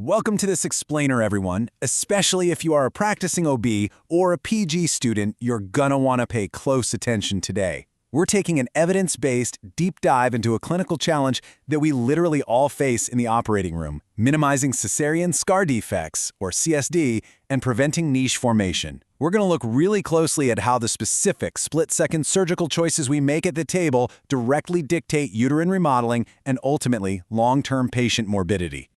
Welcome to this explainer, everyone. Especially if you are a practicing OB or a PG student, you're gonna want to pay close attention today. We're taking an evidence-based, deep dive into a clinical challenge that we literally all face in the operating room, minimizing caesarean scar defects, or CSD, and preventing niche formation. We're going to look really closely at how the specific split-second surgical choices we make at the table directly dictate uterine remodeling and ultimately long-term patient morbidity.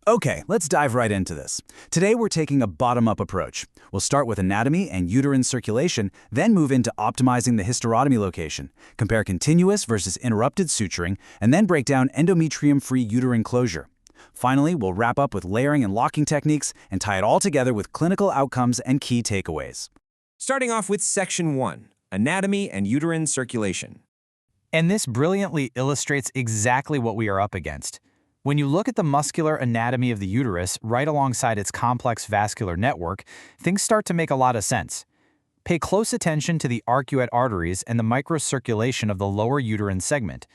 Okay, let's dive right into this. Today we're taking a bottom-up approach. We'll start with anatomy and uterine circulation, then move into optimizing the hysterotomy location, compare continuous versus interrupted suturing, and then break down endometrium-free uterine closure. Finally, we'll wrap up with layering and locking techniques and tie it all together with clinical outcomes and key takeaways. Starting off with Section 1, Anatomy and Uterine Circulation. And this brilliantly illustrates exactly what we are up against. When you look at the muscular anatomy of the uterus right alongside its complex vascular network, things start to make a lot of sense. Pay close attention to the arcuate arteries and the microcirculation of the lower uterine segment.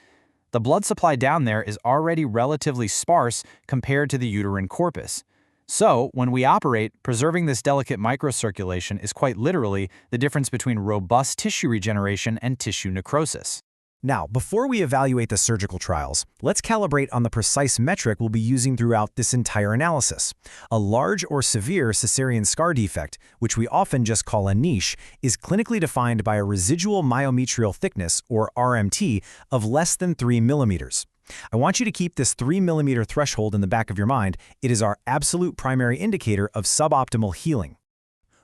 The blood supply down there is already relatively sparse compared to the uterine corpus. So, when we operate, preserving this delicate microcirculation is quite literally the difference between robust tissue regeneration and tissue necrosis. Now, before we evaluate the surgical trials, let's calibrate on the precise metric we'll be using throughout this entire analysis. A large or severe caesarean scar defect, which we often just call a niche, is clinically defined by a residual myometrial thickness, or RMT, of less than 3 millimeters. I want you to keep this 3 millimeter threshold in the back of your mind. It is our absolute primary indicator of suboptimal healing.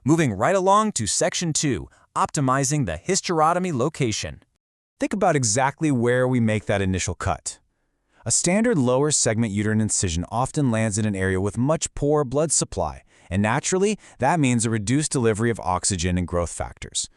Moving right along to Section 2, Optimizing the Hysterotomy Location. Think about exactly where we make that initial cut. A standard lower segment uterine incision often lands in an area with much poor blood supply, and naturally, that means a reduced delivery of oxygen and growth factors.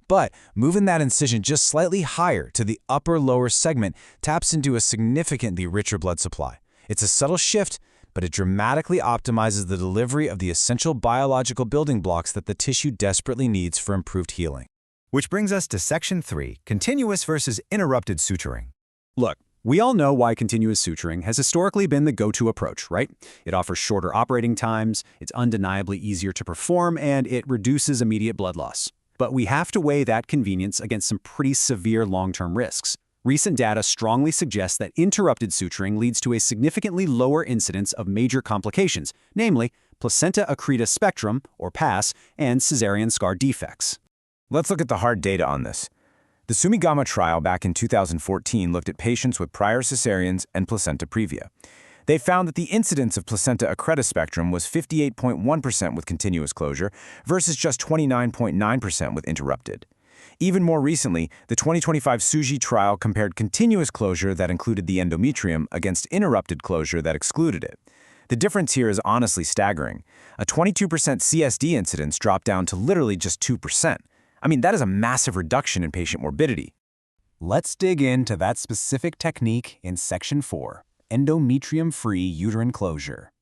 But moving that incision just slightly higher to the upper lower segment taps into a significantly richer blood supply. It's a subtle shift, but it dramatically optimizes the delivery of the essential biological building blocks that the tissue desperately needs for improved healing. Which brings us to Section 3, continuous versus interrupted suturing. Look, we all know why continuous suturing has historically been the go-to approach, right? It offers shorter operating times, it's undeniably easier to perform, and it reduces immediate blood loss. But we have to weigh that convenience against some pretty severe long-term risks. Recent data strongly suggests that interrupted suturing leads to a significantly lower incidence of major complications, namely placenta accreta spectrum, or PASS, and caesarean scar defects. Let's look at the hard data on this. The Sumigama trial back in 2014 looked at patients with prior cesareans and placenta previa. They found that the incidence of placenta accreta spectrum was 58.1% with continuous closure versus just 29.9% with interrupted. Even more recently, the 2025 Suji trial compared continuous closure that included the endometrium against interrupted closure that excluded it. The difference here is honestly staggering. A 22% CSD incidence dropped down to literally just 2%. I mean, that is a massive reduction in patient morbidity. Let's dig into that specific technique in Section 4, endometrium-free uterine closure.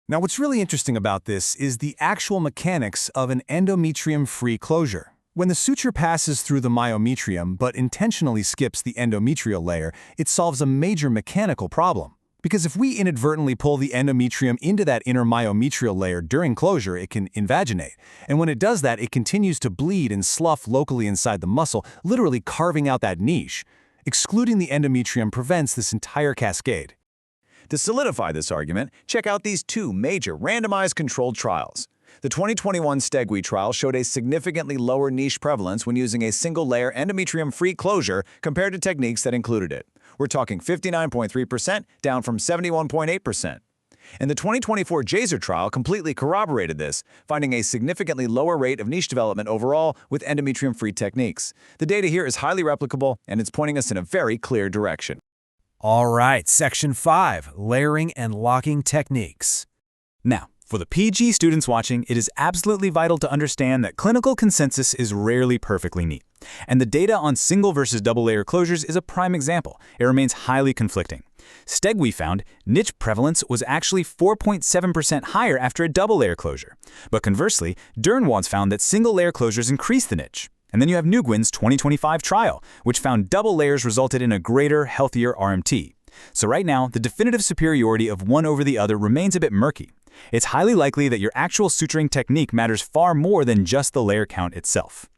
Now, what's really interesting about this is the actual mechanics of an endometrium-free closure. When the suture passes through the myometrium but intentionally skips the endometrial layer, it solves a major mechanical problem. Because if we inadvertently pull the endometrium into that inner myometrial layer during closure, it can invaginate. And when it does that, it continues to bleed and slough locally inside the muscle, literally carving out that niche. Excluding the endometrium prevents this entire cascade. To solidify this argument, check out these two major randomized controlled trials. The 2021 Stegui trial showed a significantly lower niche prevalence when using a single-layer endometrium-free closure compared to techniques that included it. We're talking 59.3% down from 71.8%. And the 2024 Jaser trial completely corroborated this, finding a significantly lower rate of niche development overall with endometrium-free techniques. The data here is highly replicable, and it's pointing us in a very clear direction. All right, Section 5, layering and locking techniques. Now, for the PG students watching, it is absolutely vital to understand that clinical consensus is rarely perfectly neat. And the data on single versus double-layer closures is a prime example. It remains highly conflicting. Stegui found niche prevalence was actually 4.7% higher after a double-layer closure. But conversely, Dernwad's found that single-layer closures increase the niche. And then you have Nguyen's 2025 trial, which found double layers resulted in a greater, healthier RMT. So right now, the definitive superiority of one over the other remains a bit murky. It's highly likely that your actual suturing technique matters far more than just the layer count itself.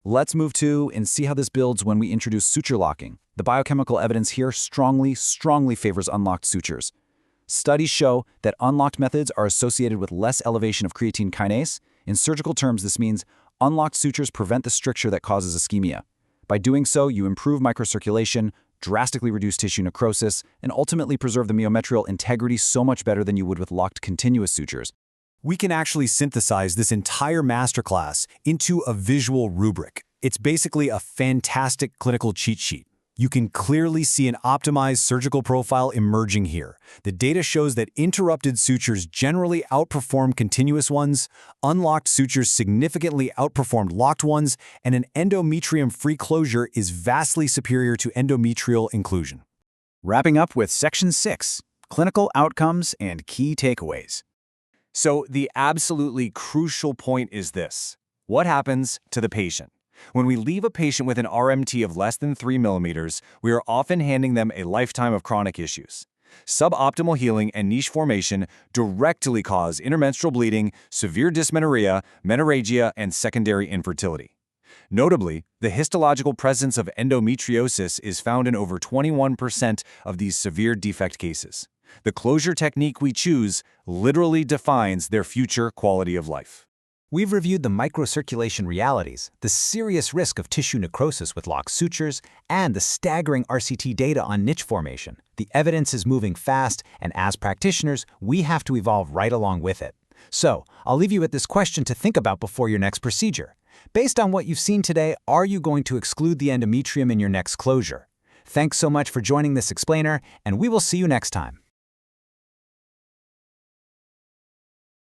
Let's move to and see how this builds when we introduce suture locking. The biochemical evidence here strongly favors unlocked sutures. Studies show that unlocked methods are associated with less elevation of creatine kinase. In surgical terms, this means unlocked sutures prevent the stricture that causes ischemia. By doing so, you improve microcirculation, drastically reduce tissue necrosis, and ultimately preserve the myometrial integrity so much better than you would with locked continuous sutures. We can actually synthesize this entire masterclass into a visual rubric. It's basically a fantastic clinical cheat sheet. You can clearly see an optimized surgical profile emerging here. The data shows that interrupted sutures generally outperform continuous ones, unlocked sutures significantly outperformed locked ones, and an endometrium-free closure is vastly superior to endometrial inclusion. Wrapping up with Section 6, Clinical Outcomes and Key Takeaways. So the absolutely crucial point is this. What happens to the patient? When we leave a patient with an RMT of less than 3 millimeters, we are often handing them a lifetime of chronic issues. Suboptimal healing and niche formation directly cause intermenstrual bleeding, severe dysmenorrhea, menorrhagia, and secondary infertility. Notably, the histological presence of endometriosis is found in over 21% of these severe defect cases. The closure technique we choose literally defines their future quality of life. We've reviewed the microcirculation realities, the serious risk of tissue necrosis with locked sutures, and the staggering RCT data on niche formation. The evidence is moving fast, and as practitioners, we have to evolve right along with it. So, I'll leave you with this question to think about before your next procedure. Based on what you've seen today, are you going to exclude the endometrium in your next closure? Thanks so much for joining this explainer, and we will see you next time.